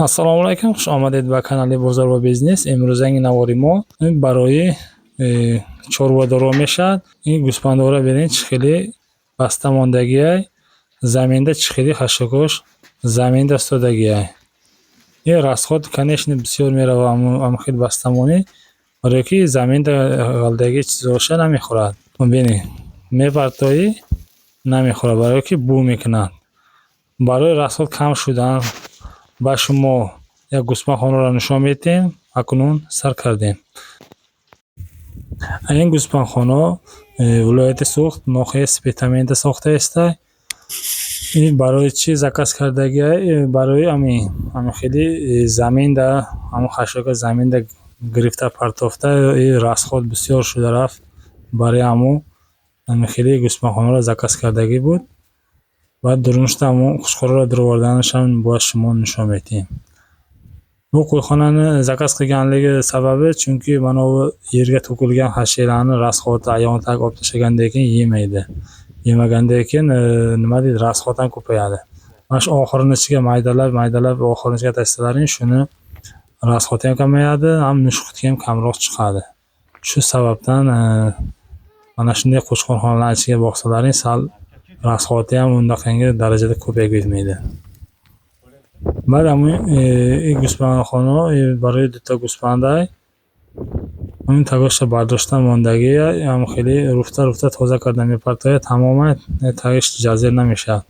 Assalomu alaykum, xush omaded ba kanali Bozor va biznes. Imrӯзанги навори мо барои чорвадорро мешавад. Ин гӯспандора бинед чӣ хеле баста мондагиай, заминда чӣ хеле хашакош заминда стодагиай. Ин расход конечно бисёр мерава ам хел бастамонӣ, барое ки заминда галдаги чизоша намехӯрад. Бинед мепартоӣ намехӯрад, барое ки бу мекунад. Барои расход кам шудан ба шумо як гӯспанхонаро нишон медиҳем. Акнун сар кардем. Ин гӯспанхона вилояти Суғд, ноҳияи Спитаменда сохта истай. Ин барои чӣ заказ кардагиай? Барои ами хели заминда хашака заминда гирифта партофта расход бисёр шуда рафт. Барои ами хели гӯспанхонаро заказ кардагӣ буд. Баъд дурнушта хушхӯрро дуроварданашам бояд шумо нишон медиҳем. Бу қӯйхонани заказ қилганлиги сабабе чунки манову ерга тӯкилган ҳашерани расход аёнтак обташагандекин емайда. Емагандекин нима дид расходам кӯпаяда. Маш охириничига майдалаб охириничига тасталарин шуни расходам камаяда, ам нушхутиам камроq чиқади. Шу сабабдан мана шунday қӯшхонхонаlarni ichiga boqsalaring sal расходи ham undaqangi darajada ko'payib ketmaydi. Ba'd این گوسفندخانه برای دوتا گوسفنده این تگاش برداشتن ماندگی هم خیلی رفته تازه کردن میپرتای تماما تگش جزیر نمیشه.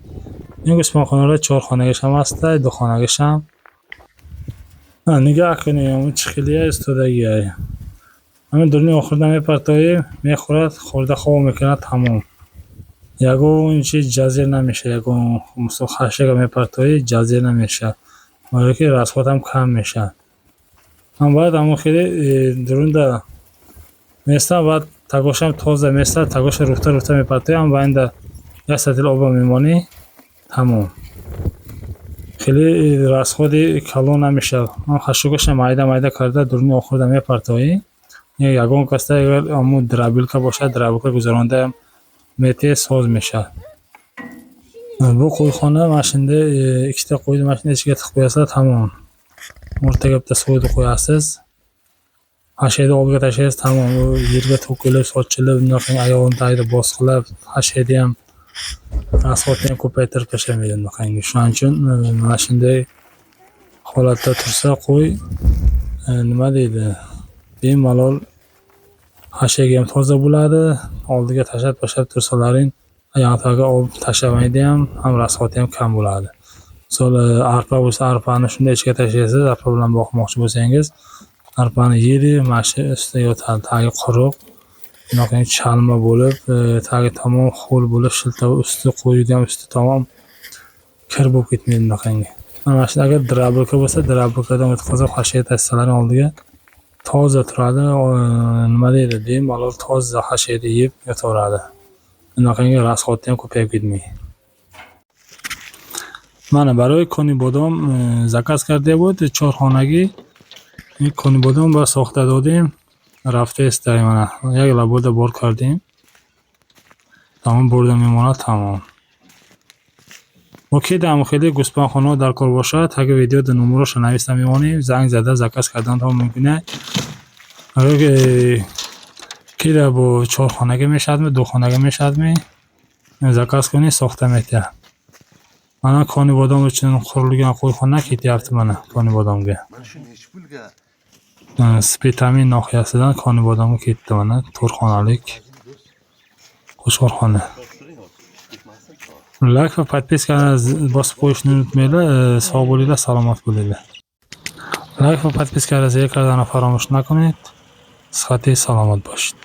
این گوسفندخانه را 4 خانگیش هم هست، 2 خانگیش هم نگاه کنیم چه خیلی استودگی های همین درنی آخرده میپرتای میخورد خورده خواب میکنه تمام. یگو چیز جزیر نمیشه، یگو خرشه که میپرتایی جزیر نمیشه، برای که رسخوت هم کم میشه. هم باید همون خیلی درونده میسته، باید تگاش هم تازه میسته، تگاش رفته میپرتایی هم باید یک سطل آب میمانی تمام. خیلی رسخوت کلون نمیشه. هم خشکش مایده کرده درونی آخرده میپرتایی یگون کسته اگر همون درابیلکا باشه درابیلکا گذرانده میته ساز میشه. بو قویخانه ماشینده ikkita qo'yni mashina ichiga tiqib qo'yasiz tamom. O'rtaga bitta so'yni qo'yasiz. Hashayni oldiga tashlaysiz tamom. U yerga to'kilib, sochilib, bunaqangi ayog'ini bosqilab, hashayni ham asfaltni ham ko'paytirib tashlamaydi bunaqangi. Shuning uchun mana shunday holatda tursa qo'y nima deydi? Bemalol hashayga ham toza bo'ladi. Oldiga tashlab tursalaring ayog'iga olib tashlamaydi ham rasxoti ham kam bo'ladi. Misol arpa bo'lsa, arpani shunday ichga tashlaysiz, arpa bilan boqmoqchi bo'lsangiz, arpani yeri mashi ustida yotadi, tagi quruq, bunaqangi chalma bo'lib, tagi tamom ho'l bo'lib, shilta usti qo'ydi ham usti tamom kir bo'lib ketmaydi bunaqangi. Mana shu agar drabilka bo'lsa, drabilkadan o'tkazib hashay tashlaring oldiga toza turadi, nima deydi, bemalol toza hashayni yeb yotaveradi. Bunaqangi rasxoti ham ko'payib ketmaydi. Mana برای کونی بادام zakaz کرده بود 4 خانگی. این کونی بادام با ساخته دادیم رفته است. mana یک لابد بار کردیم تمام برده میمونه تمام. اوکی دم خیلی گوسفندخانه در کار باشد اگه ویدیو در نمبرش نوشته میمونیم زنگ زده zakaz کردن تا ممکنه. اگر که با 4 خانگی میشد 2 خانگی میشد zakaz کنی ساخته میده. Mana koni bodom uchun qurilgan qo'yxona ketyapti mana koni bodomga. Spitamin nohiyasidan koni bodomga ketdi mana 4 xonalik qo'shqorxona. Like va podpiskani bosib qo'yishni unutmanglar. Sog' bo'linglar, salomat bo'linglar. Like va podpiskani zikr qilishni فراموش نکنید. Sihatingiz salomat bo'lsin.